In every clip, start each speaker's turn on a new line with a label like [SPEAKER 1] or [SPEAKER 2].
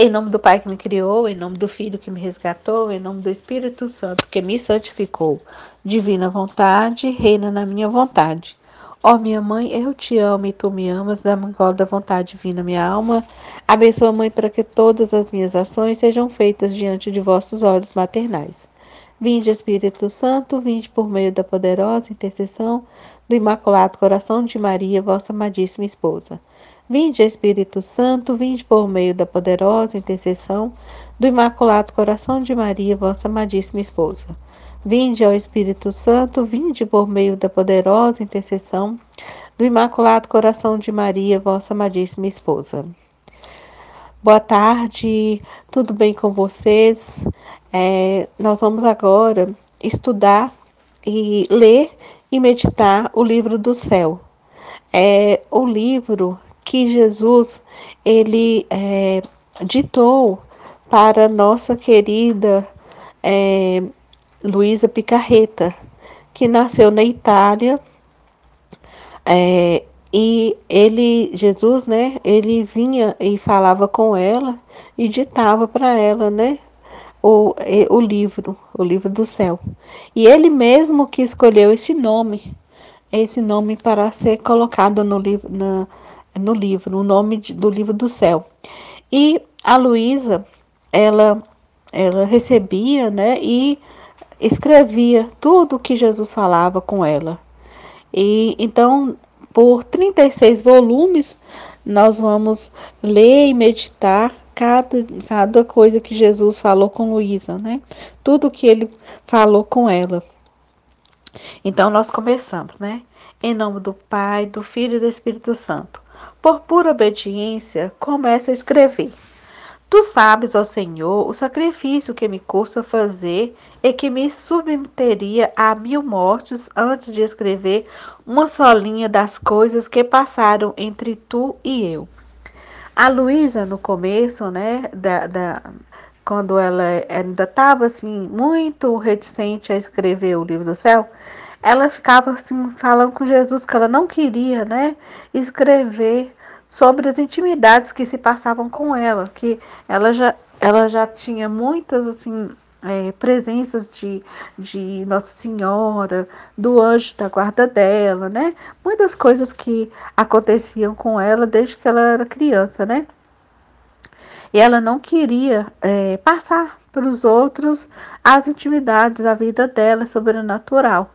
[SPEAKER 1] Em nome do Pai que me criou, em nome do Filho que me resgatou, em nome do Espírito Santo que me santificou. Divina vontade, reina na minha vontade. Ó minha mãe, eu te amo e tu me amas, dá-me gola da vontade divina, minha alma. Abençoa, mãe, para que todas as minhas ações sejam feitas diante de vossos olhos maternais. Vinde, Espírito Santo, vinde por meio da poderosa intercessão do Imaculado Coração de Maria, vossa amadíssima esposa. Vinde, Espírito Santo, vinde por meio da poderosa intercessão do Imaculado Coração de Maria, vossa amadíssima esposa. Vinde, ó Espírito Santo, vinde por meio da poderosa intercessão do Imaculado Coração de Maria, vossa amadíssima esposa. Boa tarde, tudo bem com vocês? Nós vamos agora estudar e ler e meditar o livro do céu. É o livro que Jesus ele ditou para nossa querida Luísa Picarreta, que nasceu na Itália. E Jesus, né, ele vinha e falava com ela e ditava para ela, né, o livro do céu. E ele mesmo que escolheu esse nome para ser colocado no livro, o nome do livro do céu. E a Luísa, ela recebia, né, e escrevia tudo que Jesus falava com ela. E então, por 36 volumes, nós vamos ler e meditar cada coisa que Jesus falou com Luísa, né? Tudo que ele falou com ela. Então, nós começamos, né? Em nome do Pai, do Filho e do Espírito Santo. Por pura obediência, começo a escrever. Tu sabes, ó Senhor, o sacrifício que me custa fazer e que me submeteria a 1000 mortes antes de escrever uma só linha das coisas que passaram entre tu e eu. A Luísa, no começo, né, quando ela ainda estava assim, muito reticente a escrever o livro do céu, ela ficava assim, falando com Jesus que ela não queria, né, escrever sobre as intimidades que se passavam com ela, que ela já tinha muitas assim presenças de Nossa Senhora, do anjo da guarda dela, né? Muitas coisas que aconteciam com ela desde que ela era criança, né? E ela não queria passar para os outros as intimidades, a vida dela sobrenatural.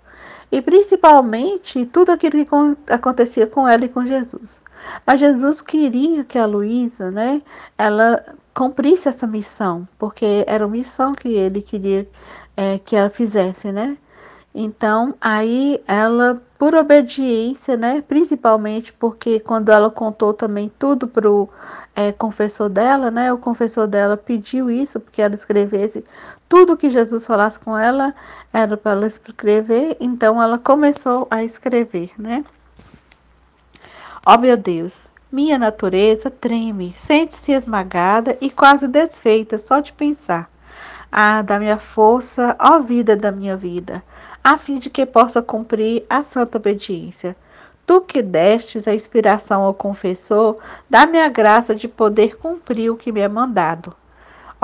[SPEAKER 1] E principalmente tudo aquilo que acontecia com ela e com Jesus. Mas Jesus queria que a Luísa, né, ela cumprisse essa missão, porque era uma missão que ele queria que ela fizesse, né? Então, aí ela, por obediência, né, principalmente porque quando ela contou também tudo pro confessor dela, né, o confessor dela pediu isso, porque ela escrevesse tudo que Jesus falasse com ela, era para ela escrever, então ela começou a escrever, né. Ó meu Deus, minha natureza treme, sente-se esmagada e quase desfeita só de pensar. Ah, dá-me a força, ó vida da minha vida, a fim de que possa cumprir a santa obediência. Tu que destes a inspiração ao confessor, dá-me a graça de poder cumprir o que me é mandado.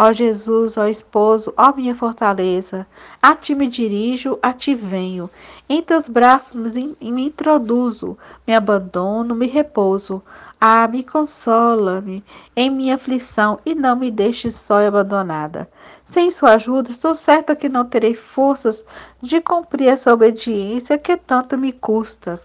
[SPEAKER 1] Ó Jesus, ó esposo, ó minha fortaleza, a ti me dirijo, a ti venho. Em teus braços me introduzo, me abandono, me repouso. Ah, me consola-me em minha aflição e não me deixes só e abandonada. Sem sua ajuda, estou certa que não terei forças de cumprir essa obediência que tanto me custa.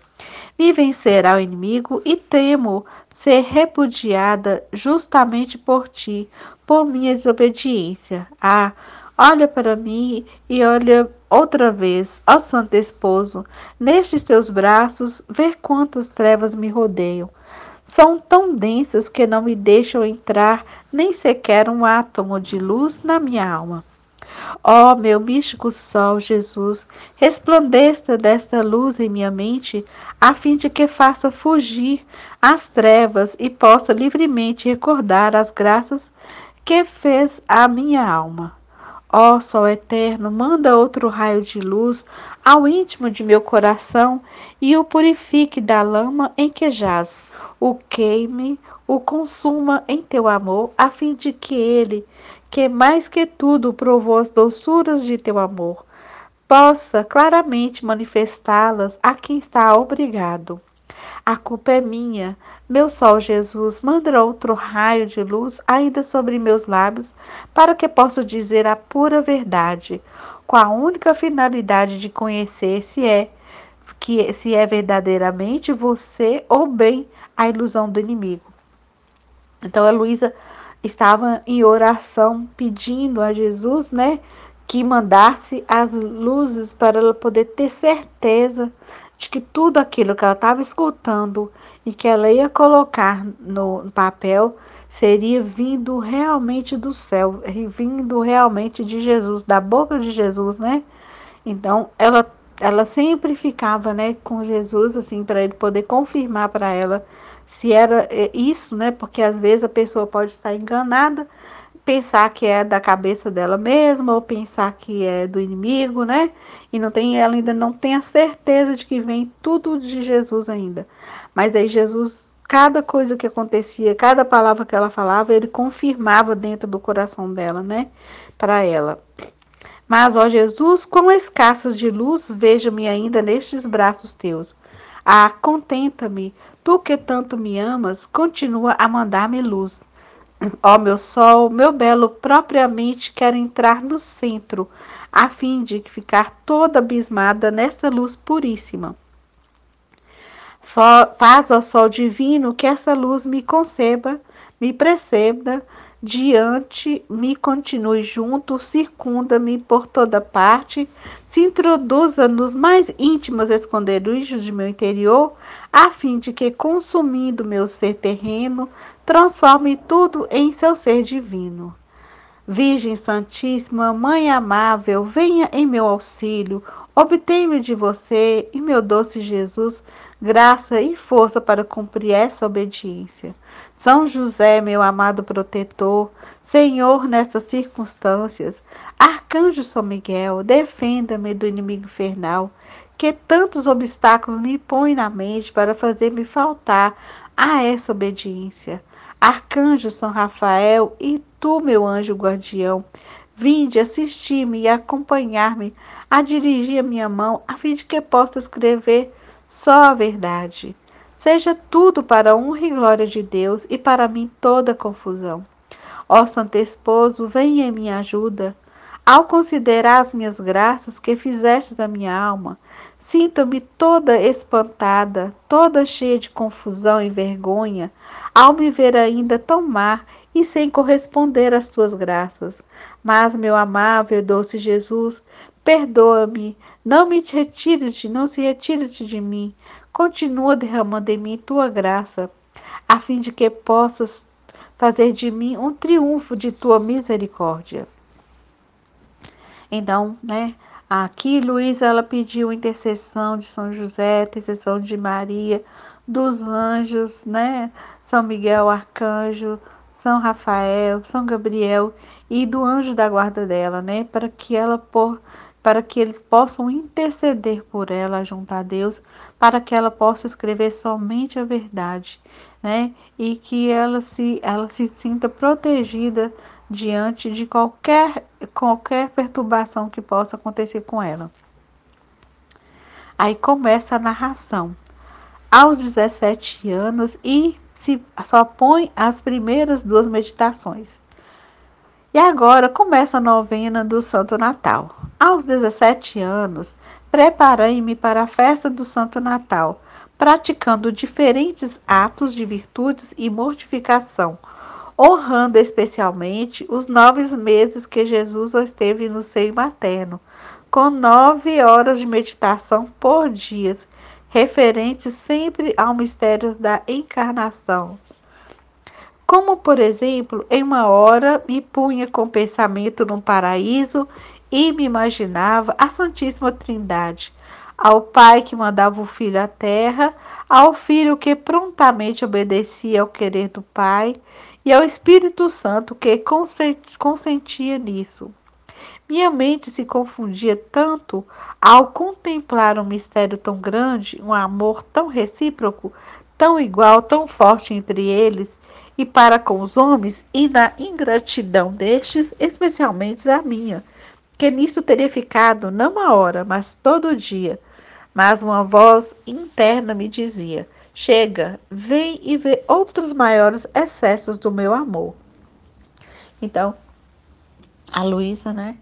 [SPEAKER 1] Me vencerá o inimigo e temo ser repudiada justamente por ti, por minha desobediência. Ah, olha para mim e olha outra vez, ó Santo Esposo, nestes teus braços, vê quantas trevas me rodeiam. São tão densas que não me deixam entrar nem sequer um átomo de luz na minha alma. Ó meu místico sol, Jesus, resplandeça desta luz em minha mente, a fim de que faça fugir as trevas e possa livremente recordar as graças que fez à minha alma. Ó Sol eterno, manda outro raio de luz ao íntimo de meu coração e o purifique da lama em que jaz. o queime, o consuma em teu amor, a fim de que ele, que mais que tudo provou as doçuras de teu amor, possa claramente manifestá-las a quem está obrigado. A culpa é minha. Meu sol Jesus, manda outro raio de luz ainda sobre meus lábios, para que possa dizer a pura verdade, com a única finalidade de conhecer se é verdadeiramente você ou bem a ilusão do inimigo. Então a Luísa estava em oração pedindo a Jesus, né, que mandasse as luzes para ela poder ter certeza de que tudo aquilo que ela estava escutando e que ela ia colocar no papel seria vindo realmente do céu, vindo realmente de Jesus, da boca de Jesus, né? Então ela sempre ficava, né, com Jesus assim para ele poder confirmar para ela se era isso, né? Porque às vezes a pessoa pode estar enganada, pensar que é da cabeça dela mesma ou pensar que é do inimigo, né? E não tem, ela ainda não tem a certeza de que vem tudo de Jesus ainda. Mas aí Jesus, cada coisa que acontecia, cada palavra que ela falava, ele confirmava dentro do coração dela, né? Para ela. Mas, ó Jesus, quão escassas de luz vejo-me ainda nestes braços teus. Ah, contenta-me, tu que tanto me amas, continua a mandar-me luz. Ó meu sol, meu belo, propriamente quero entrar no centro, a fim de ficar toda abismada nesta luz puríssima. Faz, ó sol divino, que essa luz me conceba, me preceda, diante, me continue junto, circunda-me por toda parte, se introduza nos mais íntimos esconderijos de meu interior, a fim de que, consumindo meu ser terreno, transforme tudo em seu ser divino. Virgem Santíssima, Mãe amável, venha em meu auxílio, obtenha de você e meu doce Jesus graça e força para cumprir essa obediência. São José, meu amado protetor, Senhor nessas circunstâncias, Arcanjo São Miguel, defenda-me do inimigo infernal, que tantos obstáculos me põe na mente para fazer-me faltar a essa obediência. Arcanjo São Rafael e tu, meu anjo guardião, vinde assistir-me e acompanhar-me a dirigir a minha mão, a fim de que possa escrever só a verdade. Seja tudo para a honra e glória de Deus e para mim toda confusão. Ó Santo Esposo, venha em minha ajuda. Ao considerar as minhas graças que fizestes da minha alma, sinto-me toda espantada, toda cheia de confusão e vergonha, ao me ver ainda tão má e sem corresponder às tuas graças. Mas, meu amável e doce Jesus, perdoa-me, não se retires de mim, continua derramando em mim tua graça, a fim de que possas fazer de mim um triunfo de tua misericórdia. Então, né, aqui Luísa ela pediu intercessão de São José, intercessão de Maria, dos anjos, né, São Miguel Arcanjo, São Rafael, São Gabriel e do anjo da guarda dela, né, para que eles possam interceder por ela junto a Deus, para que ela possa escrever somente a verdade, né, e que ela se sinta protegida diante de qualquer perturbação que possa acontecer com ela. Aí começa a narração. Aos 17 anos e só põe as primeiras duas meditações. E agora começa a novena do Santo Natal. Aos 17 anos, preparei-me para a festa do Santo Natal, praticando diferentes atos de virtudes e mortificação, honrando especialmente os 9 meses que Jesus esteve no seio materno, com 9 horas de meditação por dia, referentes sempre ao mistério da encarnação. Como, por exemplo, em uma hora me punha com pensamento no paraíso e me imaginava a Santíssima Trindade, ao Pai que mandava o Filho à terra, ao Filho que prontamente obedecia ao querer do Pai, e ao Espírito Santo que consentia nisso. Minha mente se confundia tanto ao contemplar um mistério tão grande, um amor tão recíproco, tão igual, tão forte entre eles e para com os homens, e na ingratidão destes, especialmente a minha, que nisso teria ficado não uma hora, mas todo o dia. Mas uma voz interna me dizia: chega, vem e vê outros maiores excessos do meu amor. Então, a Luísa, né?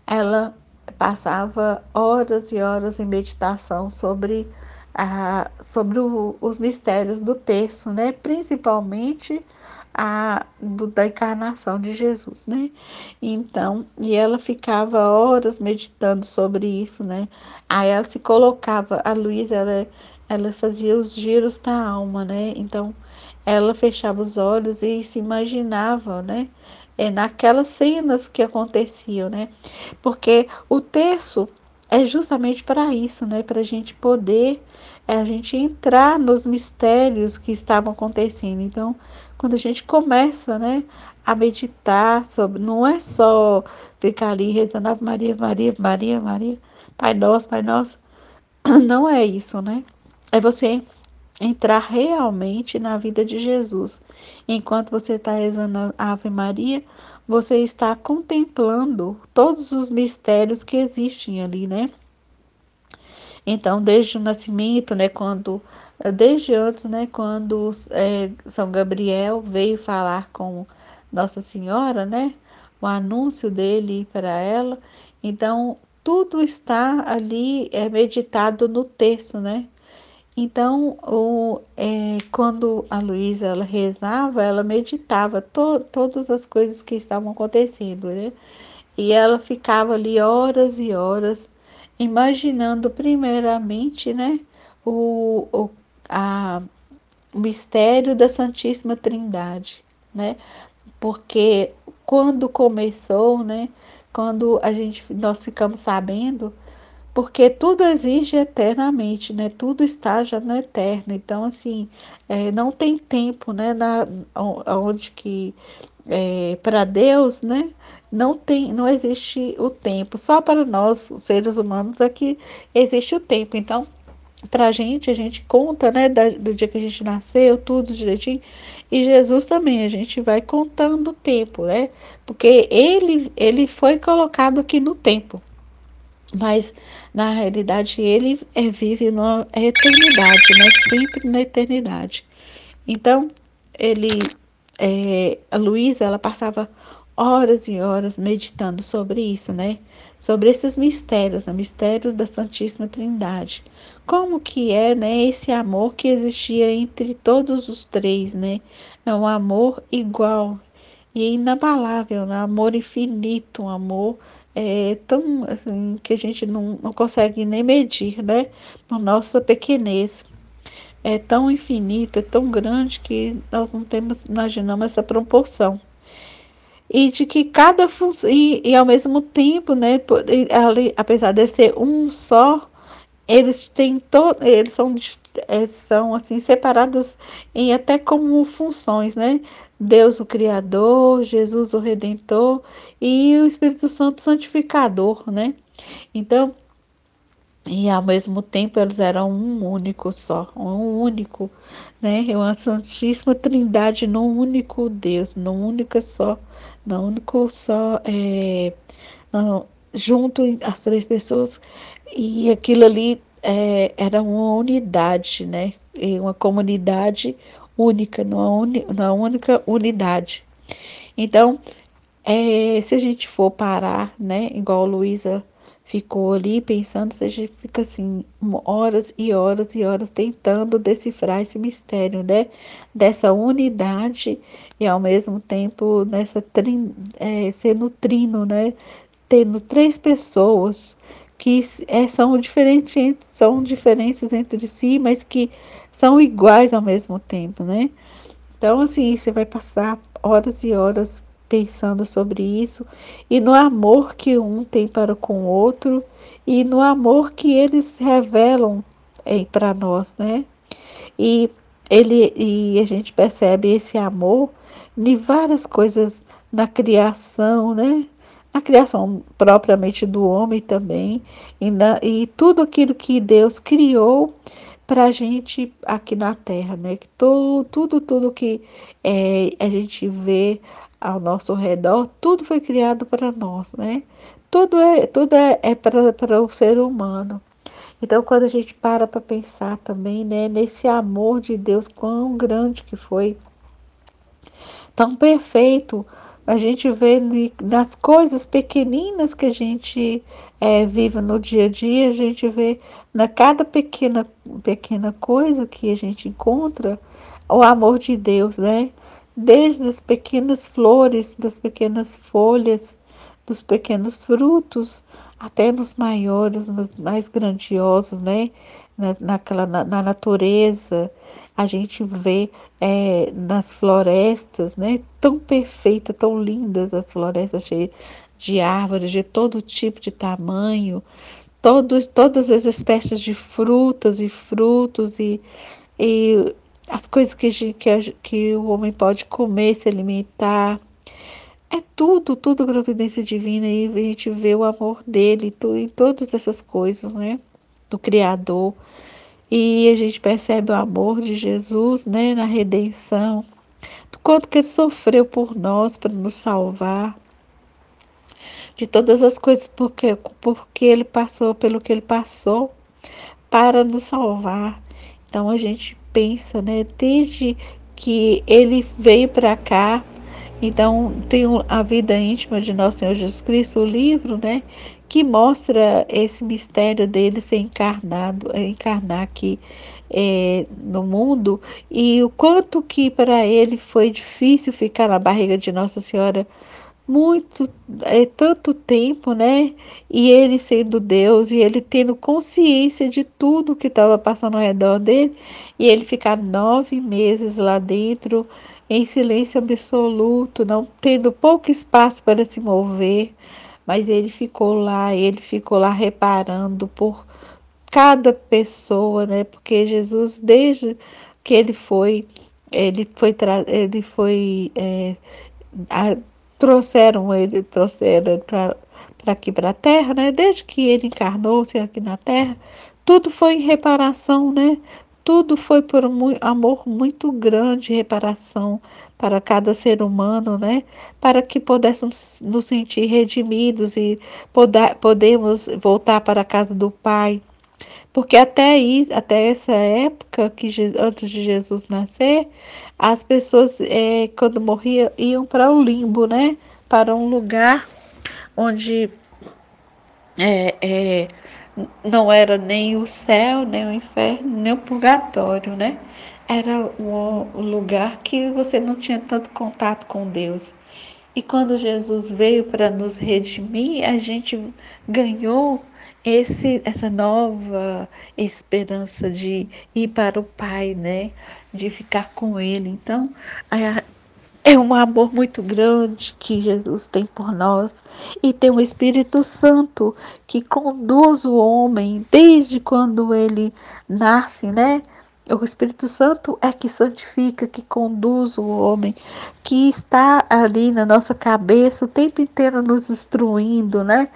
[SPEAKER 1] Ela passava horas e horas em meditação sobre os mistérios do terço, né? Principalmente da encarnação de Jesus, né? Então, e ela ficava horas meditando sobre isso, né? Aí ela se colocava, a Luísa, ela fazia os giros da alma, né? Então, ela fechava os olhos e se imaginava, né? Naquelas cenas que aconteciam, né? Porque o terço é justamente para isso, né? Para a gente poder, a gente entrar nos mistérios que estavam acontecendo. Então, quando a gente começa, né, a meditar sobre, não é só ficar ali rezando Ave Maria, Maria, Maria, Maria, Pai Nosso, Pai Nosso. Não é isso, né? É você entrar realmente na vida de Jesus. Enquanto você está rezando a Ave Maria, você está contemplando todos os mistérios que existem ali, né? Então, desde o nascimento, né, desde antes, né, quando São Gabriel veio falar com Nossa Senhora, né, o anúncio dele para ela, então tudo está ali meditado no texto, né? Então, quando a Luísa ela rezava, ela meditava todas as coisas que estavam acontecendo, né? E ela ficava ali horas e horas, imaginando primeiramente, né, o, o, a, o mistério da Santíssima Trindade, né? Porque quando começou, né, quando nós ficamos sabendo, porque tudo existe eternamente, né? Tudo está já no eterno. Então, assim, não tem tempo, né? Onde que para Deus, né? Não existe o tempo. Só para nós, os seres humanos, é que existe o tempo. Então, para a gente conta, né? Do dia que a gente nasceu, tudo direitinho. E Jesus também, a gente vai contando o tempo, né? Porque ele foi colocado aqui no tempo. Mas, na realidade, ele vive na eternidade, né? Sempre na eternidade. Então, a Luísa, ela passava horas e horas meditando sobre isso, né? Sobre esses mistérios, né? Mistérios da Santíssima Trindade. Como que é, né? Esse amor que existia entre todos os três, né? É um amor igual e inabalável, né? Amor infinito, um amor tão assim que a gente não consegue nem medir, né? Por nossa pequenez. É tão infinito, é tão grande que nós não temos, imaginamos essa proporção. E de que cada função, e ao mesmo tempo, né, apesar de ser um só, eles são assim separados em até como funções, né? Deus o Criador, Jesus o Redentor e o Espírito Santo Santificador, né? Então, e ao mesmo tempo eles eram um único só, um único, né? Uma Santíssima Trindade num único Deus, num único só, num único só, não, junto as três pessoas, e aquilo ali era uma unidade, né? E uma comunidade única, numa única unidade. Então, se a gente for parar, né, igual a Luísa ficou ali pensando, se a gente fica assim, horas e horas e horas tentando decifrar esse mistério, né, dessa unidade e ao mesmo tempo sendo trino, né, tendo três pessoas que são diferentes entre si, mas que são iguais ao mesmo tempo, né? Então, assim, você vai passar horas e horas pensando sobre isso e no amor que um tem para com o outro e no amor que eles revelam para nós, né? E e a gente percebe esse amor em várias coisas na criação, né? Na criação propriamente do homem também, e tudo aquilo que Deus criou para a gente aqui na Terra, né? Que tudo que a gente vê ao nosso redor, tudo foi criado para nós, né? Tudo é para o ser humano. Então, quando a gente para pensar também, né, nesse amor de Deus, quão grande que foi, tão perfeito, a gente vê nas coisas pequeninas que a gente vive no dia a dia, a gente vê na cada pequena coisa que a gente encontra o amor de Deus, né? Desde as pequenas flores, das pequenas folhas, dos pequenos frutos, até nos maiores, nos mais grandiosos, né? Na natureza, a gente vê nas florestas, né? Tão perfeitas, tão lindas as florestas cheias de árvores de todo tipo de tamanho, todas as espécies de frutas e frutos e as coisas que o homem pode comer, se alimentar. É tudo providência divina e a gente vê o amor dele em todas essas coisas, né? Do Criador. E a gente percebe o amor de Jesus, né? Na redenção. Do quanto que ele sofreu por nós para nos salvar. De todas as coisas porque ele passou, pelo que ele passou para nos salvar. Então a gente pensa, né? Desde que ele veio para cá. Então, tem a vida íntima de nosso Senhor Jesus Cristo, o livro, né, que mostra esse mistério dele ser encarnado, encarnar aqui no mundo, e o quanto que para ele foi difícil ficar na barriga de Nossa Senhora muito, tanto tempo, né? E ele sendo Deus e ele tendo consciência de tudo que estava passando ao redor dele, e ele ficar 9 meses lá dentro, em silêncio absoluto, não tendo pouco espaço para se mover, mas ele ficou lá reparando por cada pessoa, né? Porque Jesus, desde que ele foi a, trouxeram para aqui para a Terra, né? Desde que ele encarnou-se aqui na Terra, tudo foi em reparação, né? Tudo foi por um amor muito grande, reparação para cada ser humano, né? Para que pudéssemos nos sentir redimidos e podemos voltar para a casa do Pai. Porque até essa época, antes de Jesus nascer, as pessoas, quando morriam, iam para o limbo, né? Para um lugar onde é, é, não era nem o céu, nem o inferno, nem o purgatório, né? Era um lugar que você não tinha tanto contato com Deus. E quando Jesus veio para nos redimir, a gente ganhou essa nova esperança de ir para o Pai, né? De ficar com Ele. Então, é um amor muito grande que Jesus tem por nós. E tem o Espírito Santo que conduz o homem desde quando ele nasce, né? O Espírito Santo é que santifica, que conduz o homem, que está ali na nossa cabeça o tempo inteiro nos instruindo, né?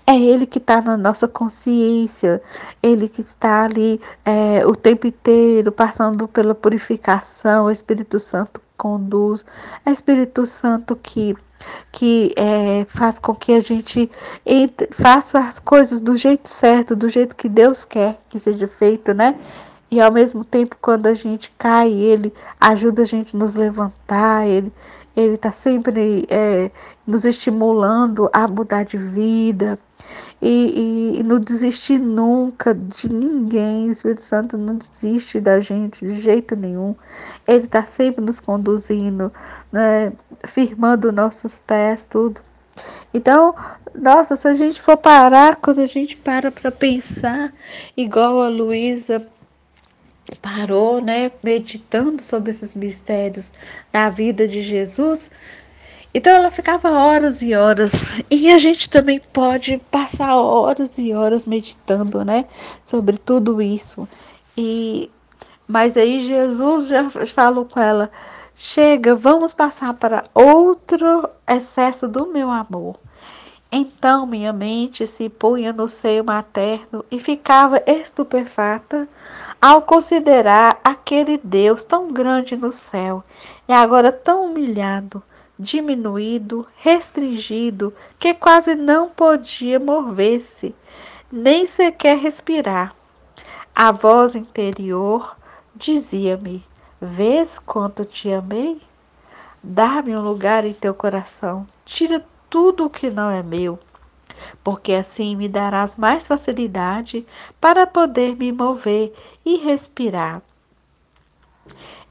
[SPEAKER 1] É Ele que está na nossa consciência, Ele que está ali o tempo inteiro passando pela purificação, o Espírito Santo conduz, é o Espírito Santo que faz com que a gente faça as coisas do jeito certo, do jeito que Deus quer que seja feito, né? E ao mesmo tempo, quando a gente cai, Ele ajuda a gente a nos levantar, Ele está sempre nos estimulando a mudar de vida e não desistir nunca de ninguém. O Espírito Santo não desiste da gente de jeito nenhum. Ele está sempre nos conduzindo, né, firmando nossos pés, tudo. Então, nossa, se a gente for parar, quando a gente para pensar, igual a Luísa parou, né, meditando sobre esses mistérios da vida de Jesus, então ela ficava horas e horas. E a gente também pode passar horas e horas meditando, né, sobre tudo isso. E mas aí Jesus já falou com ela: chega, vamos passar para outro excesso do meu amor. Então minha mente se punha no seio materno e ficava estupefata ao considerar aquele Deus tão grande no céu e agora tão humilhado, diminuído, restringido, que quase não podia mover-se, nem sequer respirar. A voz interior dizia-me: vês quanto te amei? Dá-me um lugar em teu coração, tira tudo o que não é meu, porque assim me darás mais facilidade para poder me mover e respirar.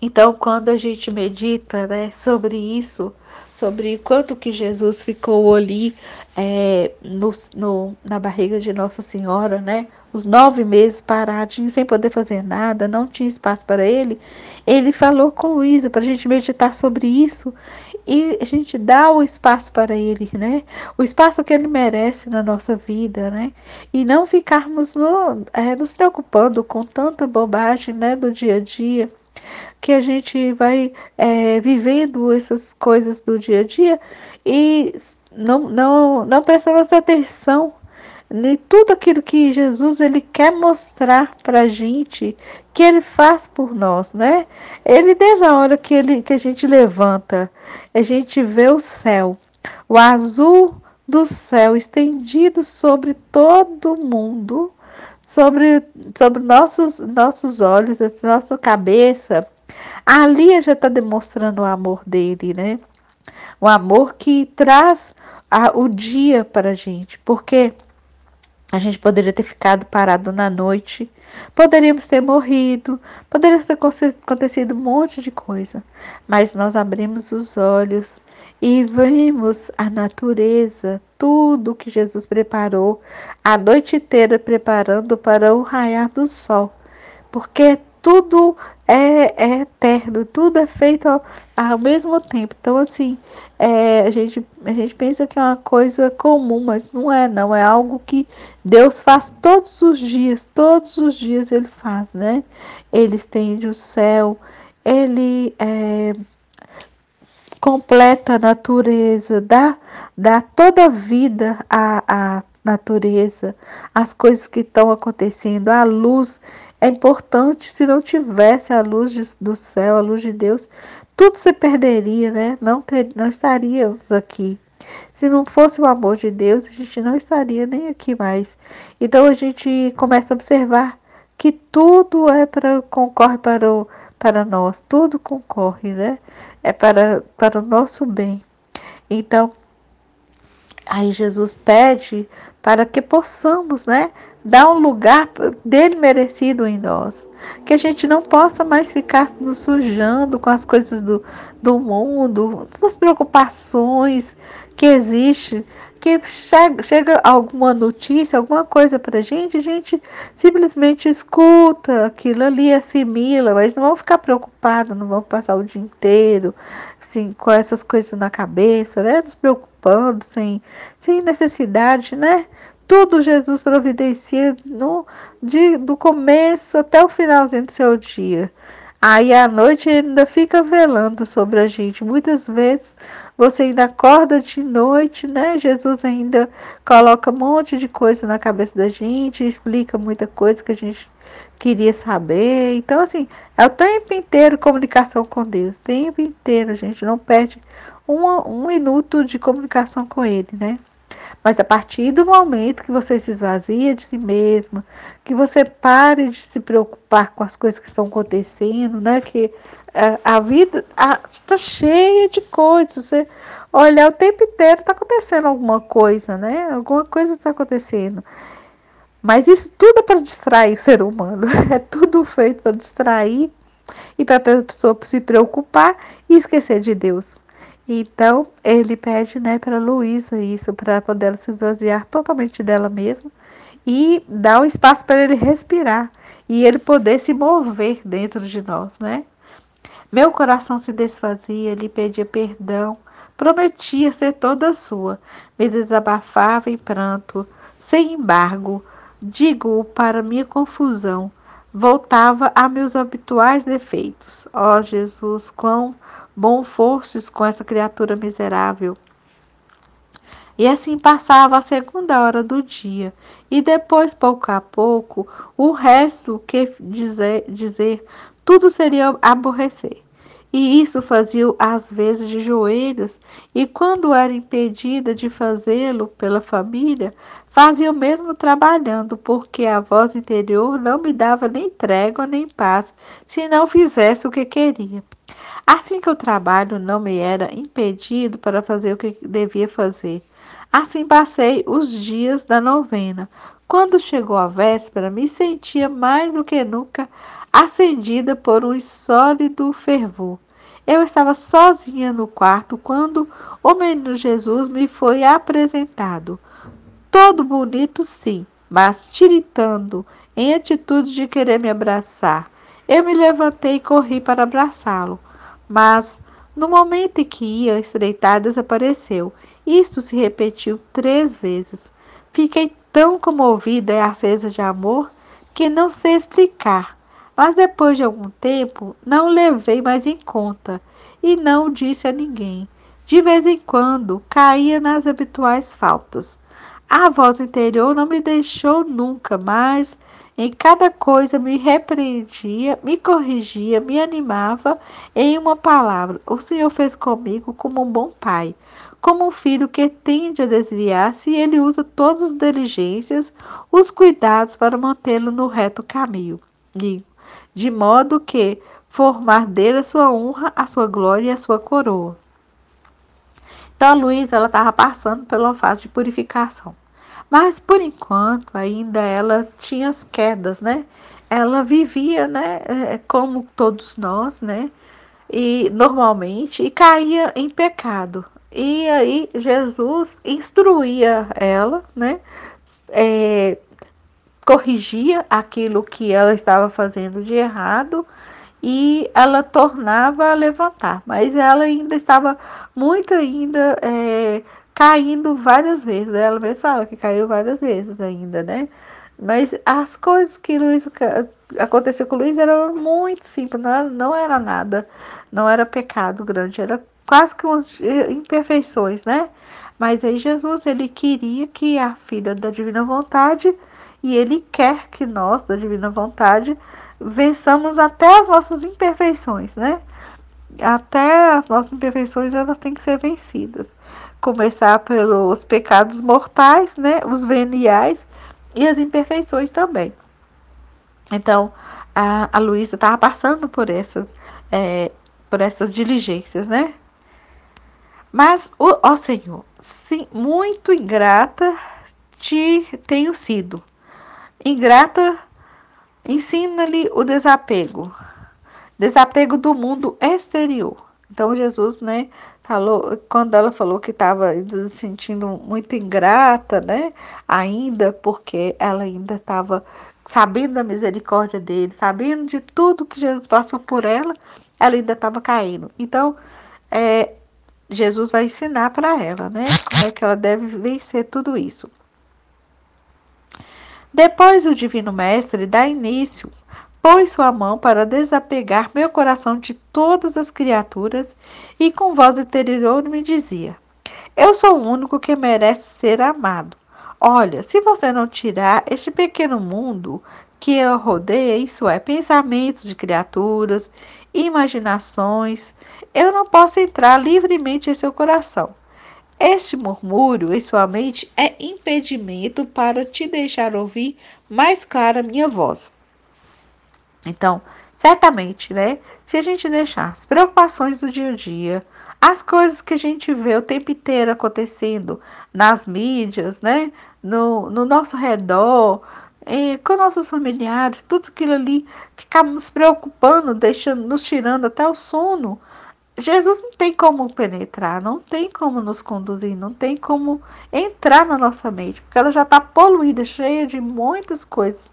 [SPEAKER 1] Então, quando a gente medita, né, sobre isso, sobre quanto que Jesus ficou ali na barriga de Nossa Senhora, né, os 9 meses paradinho, sem poder fazer nada, não tinha espaço para ele, ele falou com Luísa para a gente meditar sobre isso e a gente dá o espaço para ele, né, o espaço que ele merece na nossa vida, né, e não ficarmos nos preocupando com tanta bobagem, né, do dia a dia, que a gente vai vivendo essas coisas do dia a dia e não prestamos atenção em tudo aquilo que Jesus ele quer mostrar para a gente que ele faz por nós, né? Ele desde a hora que a gente levanta, a gente vê o céu, o azul do céu estendido sobre todo mundo, sobre nossos olhos, nossa cabeça. Ali já está demonstrando o amor dele, né? O amor que traz o dia para a gente, porque a gente poderia ter ficado parado na noite, poderíamos ter morrido, poderia ter acontecido um monte de coisa, mas nós abrimos os olhos e vemos a natureza, tudo que Jesus preparou, a noite inteira preparando para o raiar do sol, porque tudo é eterno, tudo é feito ao mesmo tempo. Então, assim, a gente pensa que é uma coisa comum, mas não é, não. É algo que Deus faz todos os dias Ele faz, né? Ele estende o céu, Ele completa a natureza, dá toda a vida à natureza, às coisas que estão acontecendo. A luz é importante, se não tivesse a luz do céu, a luz de Deus, tudo se perderia, né? Não estaríamos aqui. Se não fosse o amor de Deus, a gente não estaria nem aqui mais. Então a gente começa a observar que tudo concorre para nós, tudo concorre, né? É para o nosso bem. Então, aí Jesus pede para que possamos, né, dar um lugar dele merecido em nós. Que a gente não possa mais ficar nos sujando com as coisas do mundo, as preocupações que existem, que chega alguma notícia, alguma coisa para a gente simplesmente escuta aquilo ali, assimila, mas não vamos ficar preocupados, não vamos passar o dia inteiro assim, com essas coisas na cabeça, né? Nos preocupando sem necessidade, né? Tudo Jesus providencia do começo até o finalzinho do seu dia. Aí à noite ele ainda fica velando sobre a gente. Muitas vezes você ainda acorda de noite, né? Jesus ainda coloca um monte de coisa na cabeça da gente, explica muita coisa que a gente queria saber. Então, assim, é o tempo inteiro comunicação com Deus. O tempo inteiro, a gente não perde um minuto de comunicação com Ele, né? Mas a partir do momento que você se esvazia de si mesma, que você pare de se preocupar com as coisas que estão acontecendo, né? Que a vida está cheia de coisas. Você olha o tempo inteiro está acontecendo alguma coisa, né? Alguma coisa está acontecendo. Mas isso tudo é para distrair o ser humano. É tudo feito para distrair e para a pessoa se preocupar e esquecer de Deus. Então, ele pede, né, para Luísa isso, para poder ela se esvaziar totalmente dela mesma e dar um espaço para ele respirar e ele poder se mover dentro de nós, né? Meu coração se desfazia, lhe pedia perdão, prometia ser toda sua, me desabafava em pranto, sem embargo, digo para minha confusão, voltava a meus habituais defeitos. Ó Jesus, quão bom fostes com essa criatura miserável! E assim passava a segunda hora do dia, e depois, pouco a pouco, o resto que dizer tudo seria aborrecer. E isso fazia às vezes de joelhos, e quando era impedida de fazê-lo pela família, fazia o mesmo trabalhando, porque a voz interior não me dava nem trégua nem paz, se não fizesse o que queria. Assim que o trabalho não me era impedido para fazer o que devia fazer. Assim passei os dias da novena. Quando chegou a véspera, me sentia mais do que nunca acendida por um sólido fervor. Eu estava sozinha no quarto quando o menino Jesus me foi apresentado. Todo bonito, sim, mas tiritando, em atitude de querer me abraçar. Eu me levantei e corri para abraçá-lo, mas no momento em que ia estreitar, desapareceu. Isto se repetiu 3 vezes. Fiquei tão comovida e acesa de amor que não sei explicar, mas depois de algum tempo não levei mais em conta e não disse a ninguém. De vez em quando caía nas habituais faltas. A voz interior não me deixou nunca, mas em cada coisa me repreendia, me corrigia, me animava. Em uma palavra, o Senhor fez comigo como um bom pai, como um filho que tende a desviar-se e ele usa todas as diligências, os cuidados para mantê-lo no reto caminho. De modo que formar dele a sua honra, a sua glória e a sua coroa. Então a Luísa ela estava passando por uma fase de purificação. Mas por enquanto ainda ela tinha as quedas, né? Ela vivia, né, como todos nós, né? E normalmente e caía em pecado. E aí Jesus instruía ela, né? É, corrigia aquilo que ela estava fazendo de errado e ela tornava a levantar, mas ela ainda estava muito ainda caindo várias vezes. Ela mesma fala que caiu várias vezes ainda, né? Mas as coisas que aconteceu com Luiz eram muito simples, não era nada, não era pecado grande, era quase que umas imperfeições, né? Mas aí Jesus, ele queria que a filha da divina vontade, e ele quer que nós, da divina vontade, vençamos até as nossas imperfeições, né? Até as nossas imperfeições, elas têm que ser vencidas. Começar pelos pecados mortais, né? Os veniais e as imperfeições também. Então, a Luísa estava passando por essas diligências, né? Mas, ó Senhor, sim, muito ingrata te tenho sido. Ingrata, ensina-lhe o desapego. Desapego do mundo exterior. Então Jesus, né, falou, quando ela falou que estava se sentindo muito ingrata, né, ainda porque ela ainda estava sabendo da misericórdia dele, sabendo de tudo que Jesus passou por ela, ela ainda estava caindo. Então, Jesus vai ensinar para ela, né, como é que ela deve vencer tudo isso. Depois o Divino Mestre dá início, pôs sua mão para desapegar meu coração de todas as criaturas e com voz interior me dizia: eu sou o único que merece ser amado. Olha, se você não tirar este pequeno mundo que eu rodeia, isso é, pensamentos de criaturas, imaginações, eu não posso entrar livremente em seu coração. Este murmúrio em sua mente é impedimento para te deixar ouvir mais clara minha voz. Então, certamente, né? Se a gente deixar as preocupações do dia a dia, as coisas que a gente vê o tempo inteiro acontecendo nas mídias, né? No nosso redor, com nossos familiares, tudo aquilo ali, ficar nos preocupando, deixando, nos tirando até o sono. Jesus não tem como penetrar, não tem como nos conduzir, não tem como entrar na nossa mente, porque ela já está poluída, cheia de muitas coisas.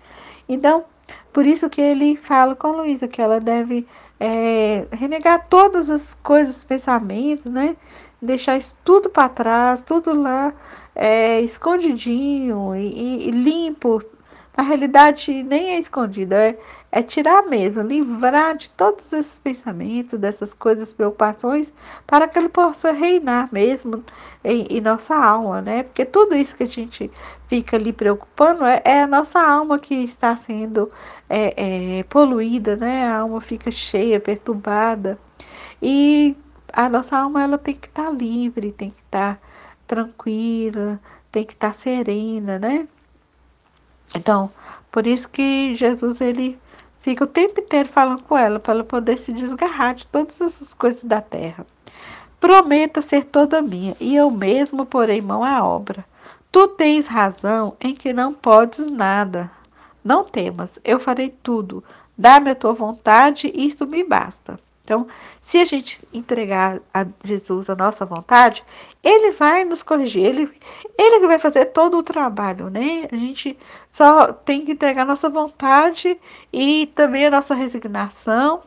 [SPEAKER 1] Então, por isso que ele fala com a Luísa que ela deve renegar todas as coisas, os pensamentos, né? Deixar isso tudo para trás, tudo lá escondidinho e limpo. Na realidade, nem é escondido, é tirar mesmo, livrar de todos esses pensamentos, dessas coisas, preocupações, para que ele possa reinar mesmo em nossa alma, né? Porque tudo isso que a gente fica ali preocupando é a nossa alma que está sendo poluída, né? A alma fica cheia, perturbada. E a nossa alma ela tem que estar livre, tem que estar tranquila, tem que estar serena, né? Então, por isso que Jesus ele fica o tempo inteiro falando com ela, para ela poder se desgarrar de todas essas coisas da terra. Prometa ser toda minha, e eu mesmo porei mão à obra. Tu tens razão em que não podes nada. Não temas, eu farei tudo. Dá-me a tua vontade, isto me basta. Então, se a gente entregar a Jesus a nossa vontade, ele vai nos corrigir, ele que vai fazer todo o trabalho, né? A gente só tem que entregar a nossa vontade e também a nossa resignação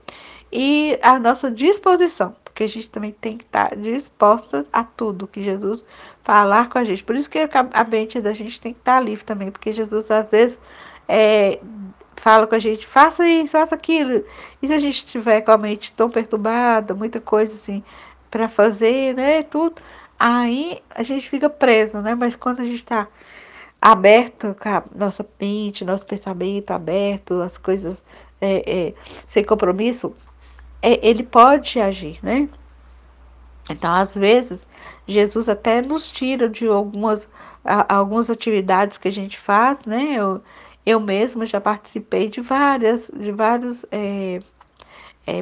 [SPEAKER 1] e a nossa disposição, porque a gente também tem que estar disposta a tudo que Jesus falar com a gente. Por isso que a mente da gente tem que estar livre também, porque Jesus às vezes é, fala com a gente, faça isso, faça aquilo. E se a gente estiver com a mente tão perturbada, muita coisa assim para fazer, né, tudo, aí a gente fica preso, né? Mas quando a gente está aberto, com a nossa mente, nosso pensamento aberto, as coisas sem compromisso, ele pode agir, né? Então, às vezes, Jesus até nos tira de algumas atividades que a gente faz, né? Eu mesma já participei de vários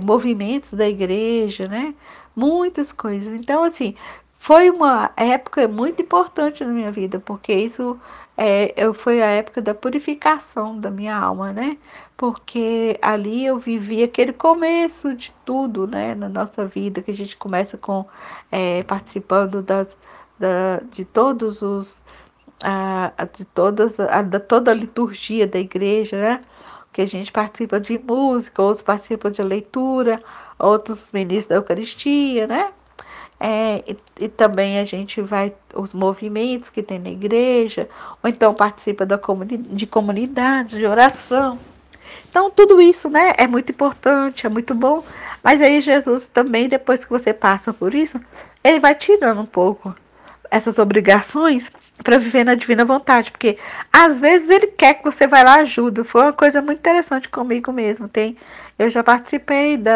[SPEAKER 1] movimentos da igreja, né? Muitas coisas. Então, assim, foi uma época muito importante na minha vida, porque isso foi a época da purificação da minha alma, né? Porque ali eu vivi aquele começo de tudo, né? Na nossa vida, que a gente começa com participando de todos os de toda a liturgia da igreja, né? Que a gente participa de música, outros participam de leitura, outros ministros da Eucaristia, né? E também a gente vai, os movimentos que tem na igreja, ou então participa de comunidades, de oração. Então, tudo isso, né, é muito importante, é muito bom, mas aí Jesus também, depois que você passa por isso, ele vai tirando um pouco essas obrigações para viver na divina vontade, porque às vezes ele quer que você vá lá e ajude. Foi uma coisa muito interessante comigo mesmo. Eu já participei de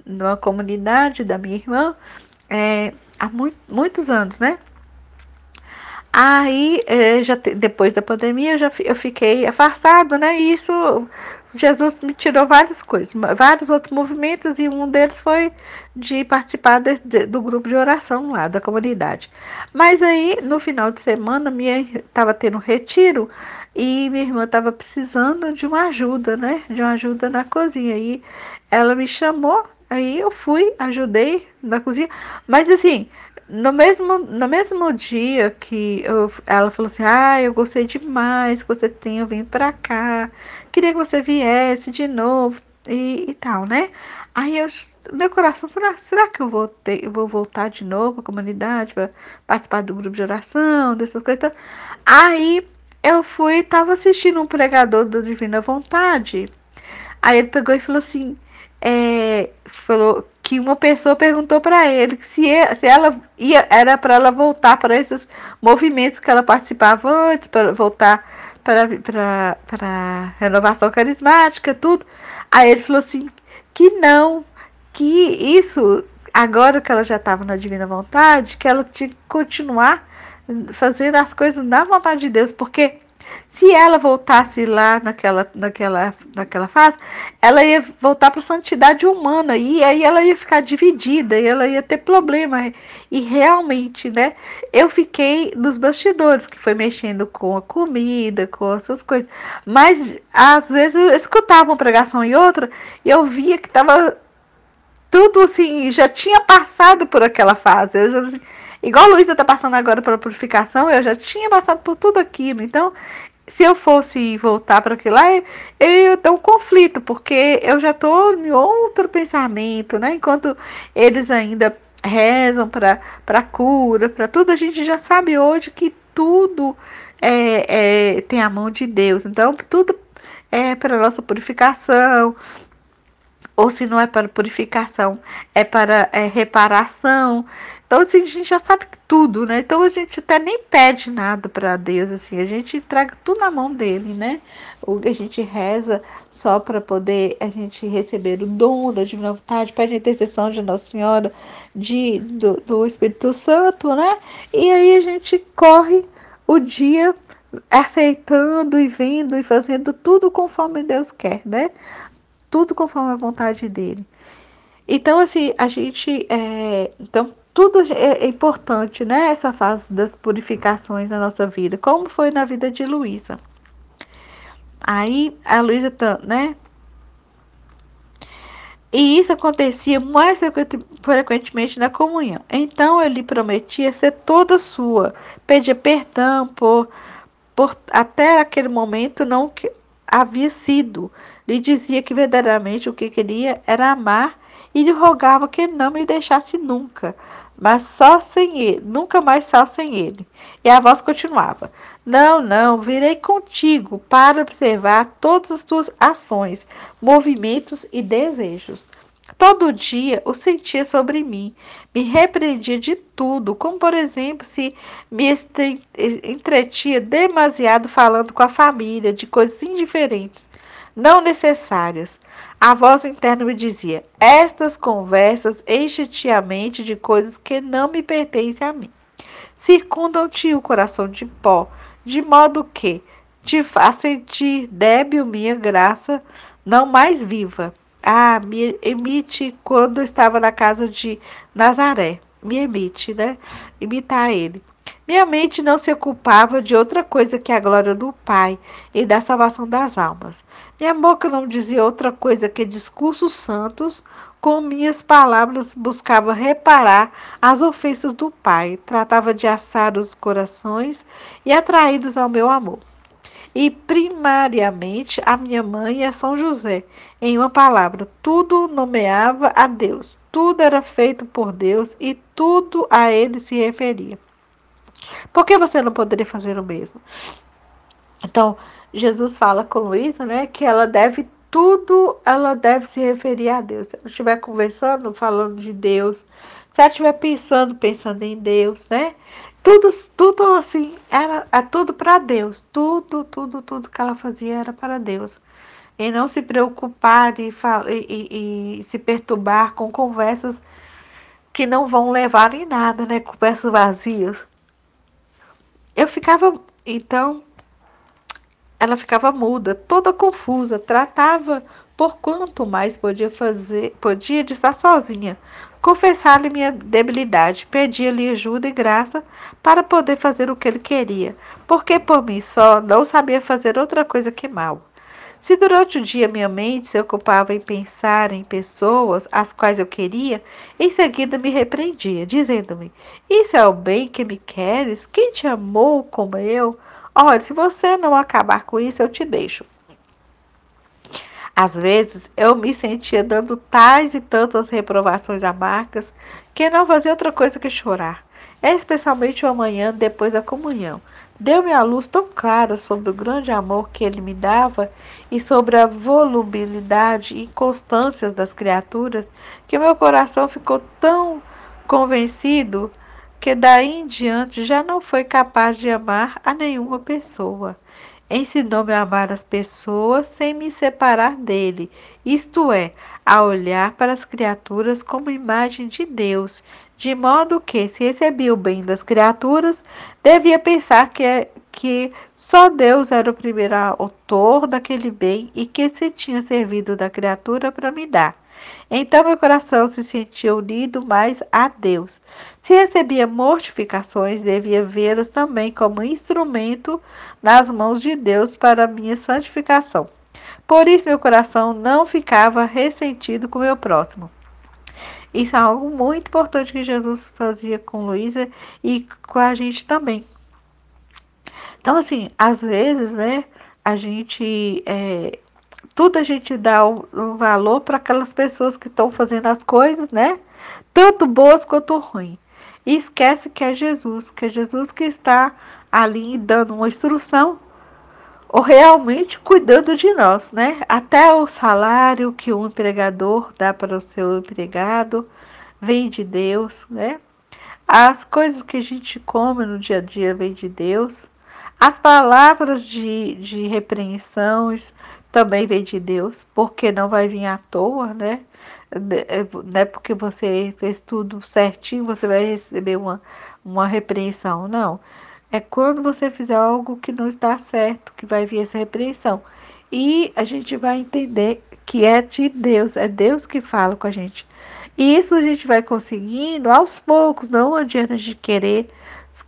[SPEAKER 1] uma comunidade da minha irmã há muitos anos, né? Aí, depois da pandemia, eu fiquei afastado, né? E isso, Jesus me tirou várias coisas, vários outros movimentos, e um deles foi de participar do grupo de oração lá, da comunidade. Mas aí, no final de semana, estava tendo um retiro, e minha irmã estava precisando de uma ajuda, né? De uma ajuda na cozinha. E ela me chamou, aí eu fui, ajudei na cozinha, mas assim, no mesmo dia que ela falou assim, eu gostei demais que você tenha vindo pra cá, queria que você viesse de novo e tal, né? Aí meu coração, será que eu vou voltar de novo à comunidade para participar do grupo de oração, dessas coisas? Então, aí eu fui, tava assistindo um pregador da Divina Vontade. Aí ele pegou e falou assim, falou que uma pessoa perguntou para ele que se ela era para ela voltar para esses movimentos que ela participava antes, para voltar para renovação carismática, tudo. Aí ele falou assim que não, que isso, agora que ela já estava na divina vontade, que ela tinha que continuar fazendo as coisas na vontade de Deus, porque se ela voltasse lá naquela fase, ela ia voltar para a santidade humana, e aí ela ia ficar dividida, e ela ia ter problema. E realmente, né, eu fiquei nos bastidores, que foi mexendo com a comida, com essas coisas. Mas às vezes eu escutava uma pregação e outra, e eu via que estava tudo assim, já tinha passado por aquela fase. Eu já, assim, igual a Luísa está passando agora pela purificação, eu já tinha passado por tudo aquilo. Então, se eu fosse voltar para aquilo lá, eu ia ter um conflito, porque eu já estou em outro pensamento, né? Enquanto eles ainda rezam para cura, para tudo, a gente já sabe hoje que tudo tem a mão de Deus. Então, tudo é para nossa purificação, ou se não é para purificação, é para reparação. Então, assim, a gente já sabe tudo, né? Então, a gente até nem pede nada para Deus, assim, a gente entrega tudo na mão dele, né? A gente reza só para poder a gente receber o dom da divina vontade, pede a intercessão de Nossa Senhora, do Espírito Santo, né? E aí a gente corre o dia aceitando e vendo e fazendo tudo conforme Deus quer, né? Tudo conforme a vontade dele. Então, assim, a gente. Então, tudo é importante, né? Essa fase das purificações na nossa vida, como foi na vida de Luísa. Aí, a Luísa, né? E isso acontecia mais frequentemente na comunhão. Então, eu lhe prometia ser toda sua, pedia perdão por até aquele momento não que havia sido. Lhe dizia que verdadeiramente o que queria era amar e lhe rogava que não me deixasse nunca, mas só sem ele, nunca mais só sem ele. E a voz continuava: Não, não, virei contigo para observar todas as tuas ações, movimentos e desejos. Todo dia o sentia sobre mim, me repreendia de tudo, como por exemplo se me entretinha demasiado falando com a família de coisas indiferentes, não necessárias. A voz interna me dizia: Estas conversas enchem-te a mente de coisas que não me pertencem a mim. Circundam-te o coração de pó, de modo que te faz sentir débil minha graça, não mais viva. Ah, me emite quando estava na casa de Nazaré. Me emite, né? Imitar ele. Minha mente não se ocupava de outra coisa que a glória do Pai e da salvação das almas. Minha boca não dizia outra coisa que discursos santos. Com minhas palavras buscava reparar as ofensas do Pai, tratava de assar os corações e atraí-los ao meu amor. E primariamente a minha mãe e a São José. Em uma palavra, tudo nomeava a Deus, tudo era feito por Deus e tudo a ele se referia. Por que você não poderia fazer o mesmo? Então, Jesus fala com Luísa, né, que ela deve tudo, ela deve se referir a Deus. Se ela estiver conversando, falando de Deus, se ela estiver pensando em Deus, né? Tudo assim, era tudo para Deus. Tudo que ela fazia era para Deus. E não se preocupar e se perturbar com conversas que não vão levar em nada, né? Conversas vazias. Eu ficava, então, ela ficava muda, toda confusa, tratava por quanto mais podia de estar sozinha. Confessar-lhe minha debilidade, pedia-lhe ajuda e graça para poder fazer o que ele queria, porque por mim só não sabia fazer outra coisa que mal. Se durante o dia minha mente se ocupava em pensar em pessoas as quais eu queria, em seguida me repreendia, dizendo-me: Isso é o bem que me queres? Quem te amou como eu? Olha, se você não acabar com isso, eu te deixo. Às vezes eu me sentia dando tais e tantas reprovações amargas que não fazia outra coisa que chorar, especialmente o amanhã depois da comunhão. Deu-me a luz tão clara sobre o grande amor que ele me dava e sobre a volubilidade e constâncias das criaturas que meu coração ficou tão convencido que daí em diante já não foi capaz de amar a nenhuma pessoa. Ensinou-me a amar as pessoas sem me separar dele, isto é, a olhar para as criaturas como imagem de Deus, de modo que, se recebia o bem das criaturas, devia pensar que só Deus era o primeiro autor daquele bem e que se tinha servido da criatura para me dar. Então meu coração se sentia unido mais a Deus. Se recebia mortificações, devia vê-las também como instrumento nas mãos de Deus para minha santificação. Por isso meu coração não ficava ressentido com meu próximo. Isso é algo muito importante que Jesus fazia com Luísa e com a gente também. Então, assim, às vezes, né, a gente tudo a gente dá um valor para aquelas pessoas que estão fazendo as coisas, né? Tanto boas quanto ruins. E esquece que é Jesus que está ali dando uma instrução ou realmente cuidando de nós, né? Até o salário que o empregador dá para o seu empregado vem de Deus, né? As coisas que a gente come no dia a dia vem de Deus. As palavras de repreensões também vem de Deus, porque não vai vir à toa, né? Não é porque você fez tudo certinho, você vai receber uma repreensão, não. É quando você fizer algo que não está certo, que vai vir essa repreensão. E a gente vai entender que é de Deus, é Deus que fala com a gente. E isso a gente vai conseguindo aos poucos, não adianta a gente querer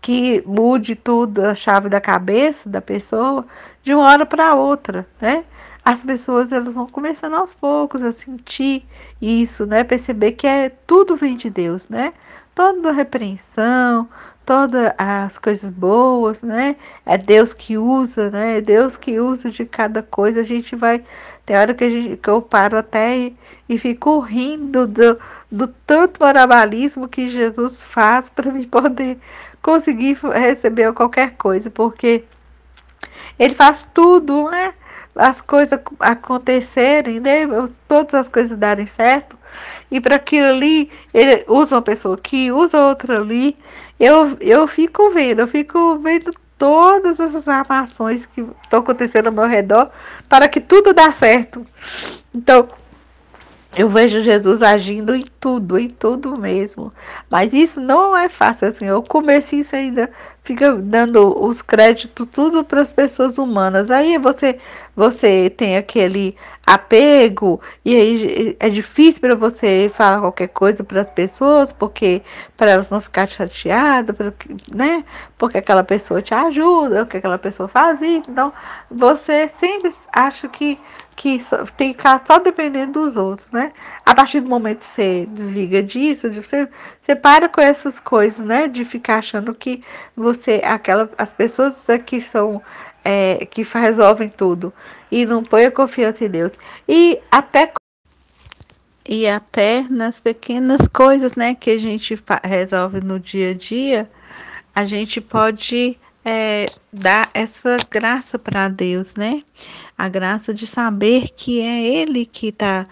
[SPEAKER 1] que mude tudo a chave da cabeça da pessoa de uma hora para outra, né? As pessoas elas vão começando aos poucos a sentir isso, né? Perceber que tudo vem de Deus, né? Toda a repreensão, todas as coisas boas, né? É Deus que usa, né? É Deus que usa de cada coisa. A gente vai tem hora que eu paro até e fico rindo do tanto moralismo que Jesus faz para me poder conseguir receber qualquer coisa, porque ele faz tudo, né? As coisas acontecerem, né? Todas as coisas darem certo. E para aquilo ali, ele usa uma pessoa aqui, usa outra ali. Eu fico vendo todas essas armações que estão acontecendo ao meu redor para que tudo dê certo. Então, eu vejo Jesus agindo em tudo mesmo. Mas isso não é fácil, assim. O comerciante ainda fica dando os créditos tudo para as pessoas humanas. Aí você tem aquele apego e aí é difícil para você falar qualquer coisa para as pessoas, porque para elas não ficarem chateadas, né? Porque aquela pessoa te ajuda, porque aquela pessoa faz isso. Então, você sempre acha que tem que ficar só dependendo dos outros, né? A partir do momento que você desliga disso, você para com essas coisas, né? De ficar achando que as pessoas aqui são que resolvem tudo e não põe a confiança em Deus. E até nas pequenas coisas, né, que a gente resolve no dia a dia, a gente pode dar essa graça para Deus, né? A graça de saber que é Ele que está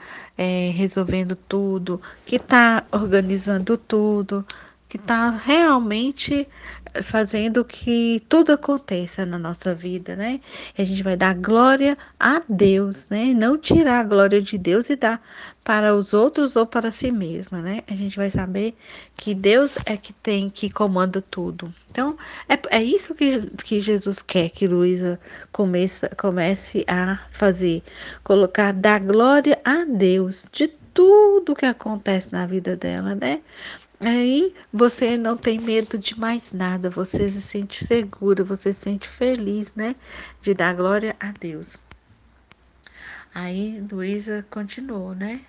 [SPEAKER 1] resolvendo tudo, que está organizando tudo, que está realmente fazendo que tudo aconteça na nossa vida, né? E a gente vai dar glória a Deus, né? Não tirar a glória de Deus e dar para os outros ou para si mesma, né? A gente vai saber que Deus é que comanda tudo. Então, é isso que Jesus quer que Luísa comece a fazer. Dar glória a Deus de tudo que acontece na vida dela, né? Aí você não tem medo de mais nada, você se sente segura, você se sente feliz, né? De dar glória a Deus. Aí Luísa continuou, né?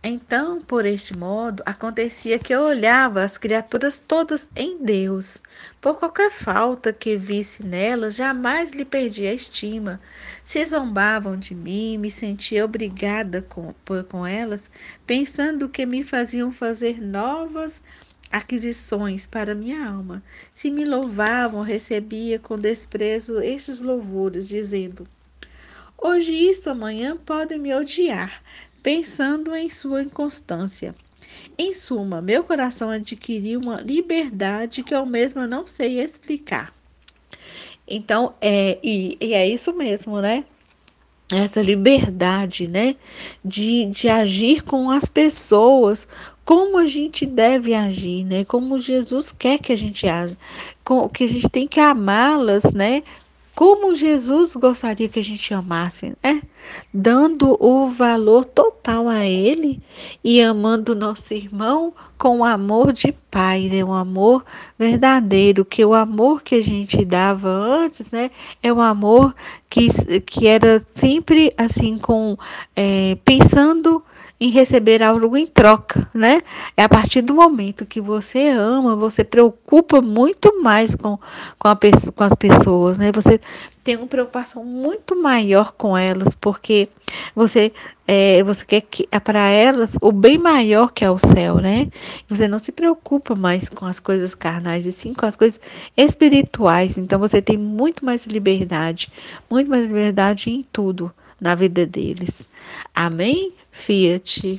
[SPEAKER 1] Então, por este modo, acontecia que eu olhava as criaturas todas em Deus. Por qualquer falta que visse nelas, jamais lhe perdi a estima. Se zombavam de mim, me sentia obrigada com elas, pensando que me faziam fazer novas aquisições para minha alma. Se me louvavam, recebia com desprezo estes louvores, dizendo: hoje isto, amanhã podem me odiar, pensando em sua inconstância. Em suma, meu coração adquiriu uma liberdade que eu mesma não sei explicar. Então, e é isso mesmo, né? Essa liberdade, né? De agir com as pessoas, como a gente deve agir, né? Como Jesus quer que a gente age, que a gente tem que amá-las, né? Como Jesus gostaria que a gente amasse, né? Dando o valor total a Ele e amando nosso irmão com o amor de pai, né? Um amor verdadeiro, que o amor que a gente dava antes, né? É um amor que era sempre assim, pensando em receber algo em troca, né? É a partir do momento que você ama, você preocupa muito mais com as pessoas, né? Você tem uma preocupação muito maior com elas, porque você, você quer que para elas o bem maior que é o céu, né? Você não se preocupa mais com as coisas carnais, e sim com as coisas espirituais. Então você tem muito mais liberdade em tudo na vida deles. Amém? Fiat.